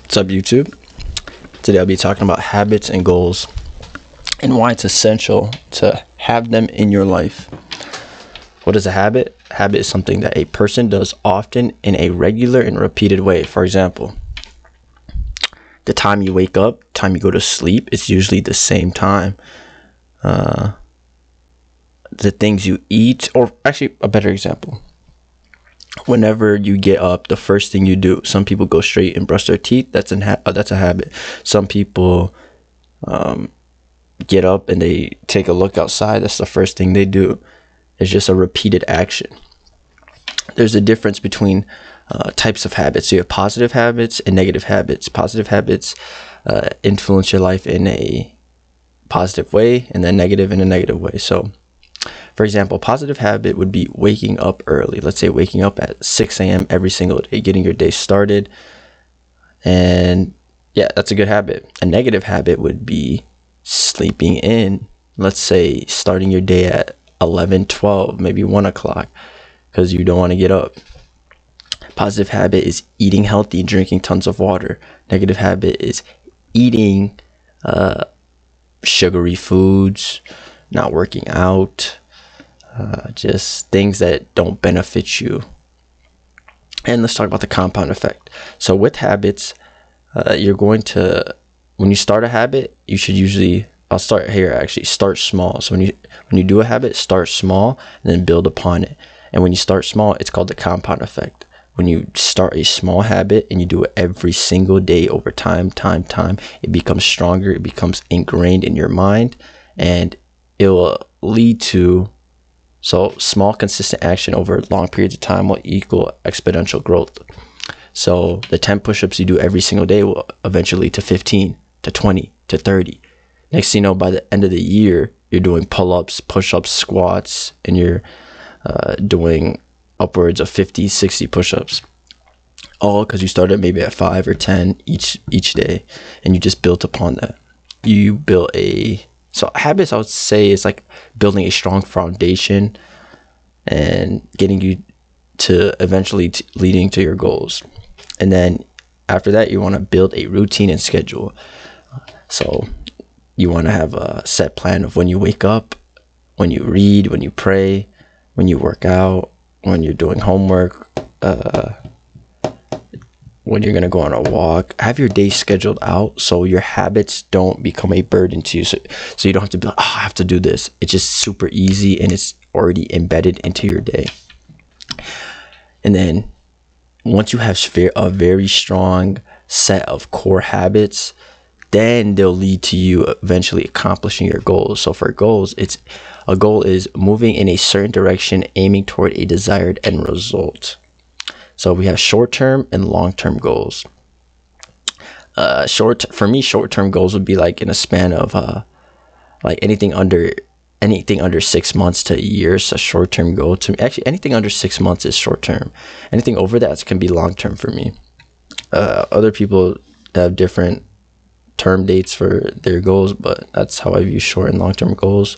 What's up, YouTube? Today I'll be talking about habits and goals and why it's essential to have them in your life. What is a habit? A habit is something that a person does often in a regular and repeated way. For example, the time you wake up, time you go to sleep, it's usually the same time. The things you eat, or actually a better example, whenever you get up, the first thing you do. Some people go straight and brush their teeth. That's a habit. Some people get up and they take a look outside. That's the first thing they do. It's just a repeated action. There's a difference between types of habits. So you have positive habits and negative habits. Positive habits influence your life in a positive way, and then negative in a negative way. So for example, positive habit would be waking up early. Let's say waking up at 6 a.m. every single day, getting your day started. And yeah, that's a good habit. A negative habit would be sleeping in. Let's say starting your day at 11, 12, maybe 1 o'clock because you don't want to get up. Positive habit is eating healthy, drinking tons of water. Negative habit is eating sugary foods, not working out, just things that don't benefit you. And let's talk about the compound effect. So with habits, you're going to, when you start a habit, you should usually, I'll start here actually, start small. So when you do a habit, start small and then build upon it. And when you start small, it's called the compound effect. When you start a small habit and you do it every single day over time, it becomes stronger, it becomes ingrained in your mind, and it will lead to, so small consistent action over long periods of time will equal exponential growth. So the 10 push-ups you do every single day will eventually lead to 15, to 20, to 30. Next thing you know, by the end of the year, you're doing pull-ups, push-ups, squats, and you're doing upwards of 50, 60 push-ups. All because you started maybe at 5 or 10 each day, and you just built upon that. You built so habits, I would say, is like building a strong foundation and getting you to eventually leading to your goals. And then after that, you want to build a routine and schedule. So you want to have a set plan of when you wake up, when you read, when you pray, when you work out, when you're doing homework, when you're going to go on a walk. Have your day scheduled out so your habits don't become a burden to you. So you don't have to be like, oh, I have to do this. It's just super easy and it's already embedded into your day. And then once you have a very strong set of core habits, then they'll lead to you eventually accomplishing your goals. So for goals, a goal is moving in a certain direction, aiming toward a desired end result. So we have short-term and long-term goals. For me, short-term goals would be like in a span of like anything under 6 months to a year is a short-term goal to me. Actually, anything under 6 months is short-term. Anything over that can be long-term for me. Other people have different term dates for their goals, but that's how I view short and long-term goals.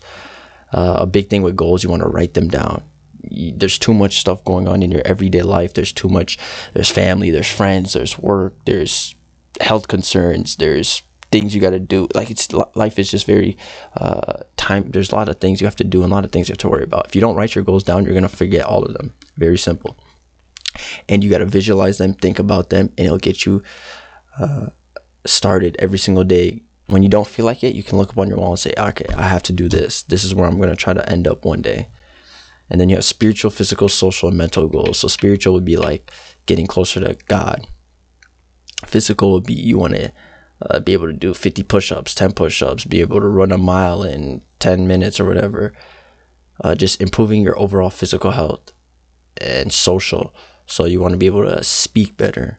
A big thing with goals, you want to write them down. There's too much stuff going on in your everyday life. There's family, there's friends, there's work, there's health concerns, there's things you got to do. Like life is just very there's a lot of things you have to do and a lot of things you have to worry about. If you don't write your goals down, you're going to forget all of them. Very simple. And you got to visualize them, think about them, and it'll get you started every single day. When you don't feel like it, you can look up on your wall and say, okay, I have to do this. This is where I'm going to try to end up one day. And then you have spiritual, physical, social, and mental goals. So spiritual would be like getting closer to God. Physical would be you want to be able to do 50 push-ups, 10 push-ups, be able to run a mile in 10 minutes or whatever. Just improving your overall physical health. And social. So you want to be able to speak better.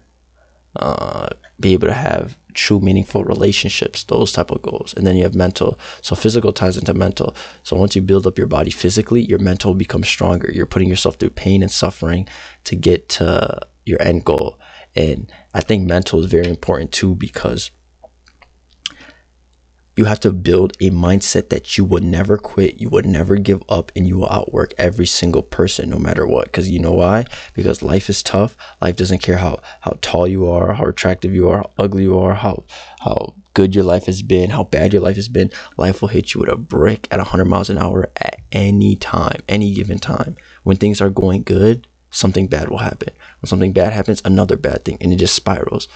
Be able to have true meaningful relationships, those type of goals. And then you have mental. So physical ties into mental. So once you build up your body physically, your mental will become stronger. You're putting yourself through pain and suffering to get to your end goal. And I think mental is very important too, because you have to build a mindset that you would never quit, you would never give up, and you will outwork every single person no matter what. Because you know why? Because life is tough. Life doesn't care how tall you are, how attractive you are, how ugly you are, how good your life has been, how bad your life has been. Life will hit you with a brick at 100 miles an hour at any time, any given time. When things are going good, something bad will happen. When something bad happens, another bad thing, and it just spirals.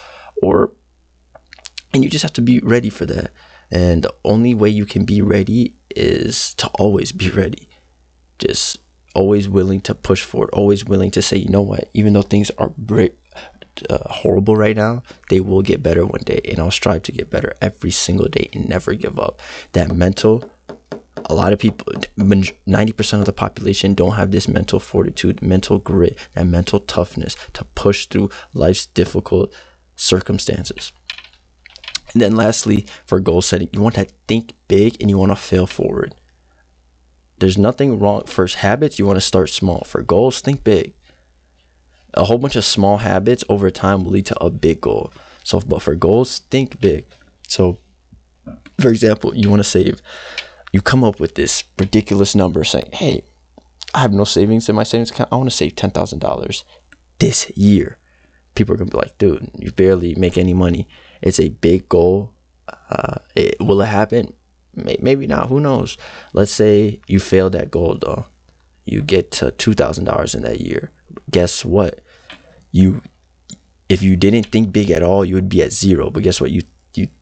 And you just have to be ready for that. And the only way you can be ready is to always be ready. Just always willing to push forward, always willing to say, you know what, even though things are horrible right now, they will get better one day, and I'll strive to get better every single day and never give up. That mental, a lot of people, 90% of the population don't have this mental fortitude, mental grit, and mental toughness to push through life's difficult circumstances. And then lastly, for goal setting, you want to think big and you want to fail forward. There's nothing wrong. For habits, you want to start small. For goals, think big. A whole bunch of small habits over time will lead to a big goal. So, but for goals, think big. So, for example, you want to save. You come up with this ridiculous number saying, hey, I have no savings in my savings account. I want to save $10,000 this year. People are going to be like, dude, you barely make any money. It's a big goal. Will it happen? Maybe not. Who knows? Let's say you failed that goal, though. You get to $2,000 in that year. Guess what? If you didn't think big at all, you would be at zero. But guess what? You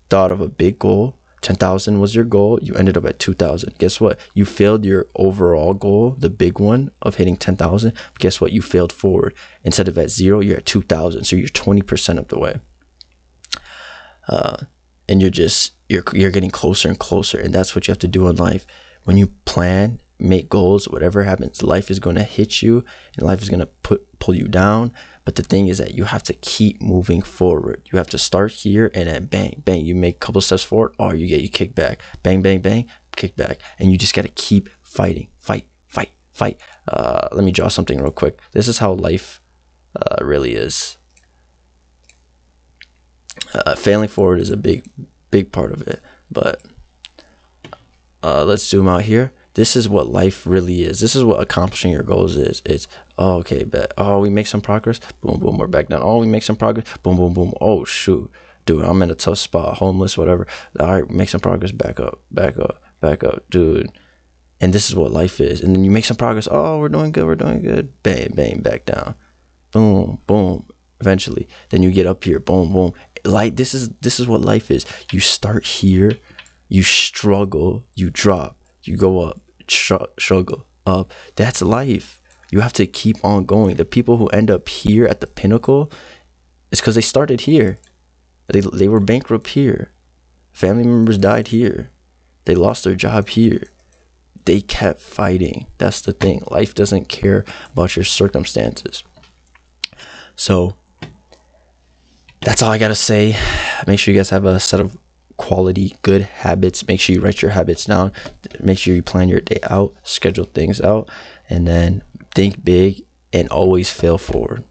thought of a big goal. 10,000 was your goal. You ended up at 2,000. Guess what? You failed your overall goal, the big one of hitting 10,000. Guess what? You failed forward. Instead of at zero, you're at 2,000. So you're 20% of the way. And you're getting closer and closer. And that's what you have to do in life. When you plan, make goals, whatever happens, life is going to hit you and life is going to pull you down. But the thing is that you have to keep moving forward. You have to start here, and then bang, bang, you make a couple steps forward, or you kick back. Bang, bang, bang, kick back. And you just got to keep fighting. Fight. Let me draw something real quick. This is how life really is. Failing forward is a big part of it. But let's zoom out here. This is what life really is. This is what accomplishing your goals is. It's, oh, okay, bet. Oh, we make some progress. Boom, boom, we're back down. Oh, we make some progress. Boom, boom, boom. Oh, shoot. Dude, I'm in a tough spot. Homeless, whatever. All right, make some progress. Back up, dude. And this is what life is. And then you make some progress. Oh, we're doing good. Bang, bang, back down. Boom, boom. Eventually. Then you get up here. Boom, boom. Like, this is what life is. You start here. You struggle. You drop. You go up. Struggle up. That's life. You have to keep on going. The people who end up here at the pinnacle is because they started here. They were bankrupt here. Family members died here. They lost their job here. They kept fighting. That's the thing. Life doesn't care about your circumstances. So that's all I gotta say. Make sure you guys have a set of quality, good habits. Make sure you write your habits down. Make sure you plan your day out, schedule things out, and then think big and always fail forward.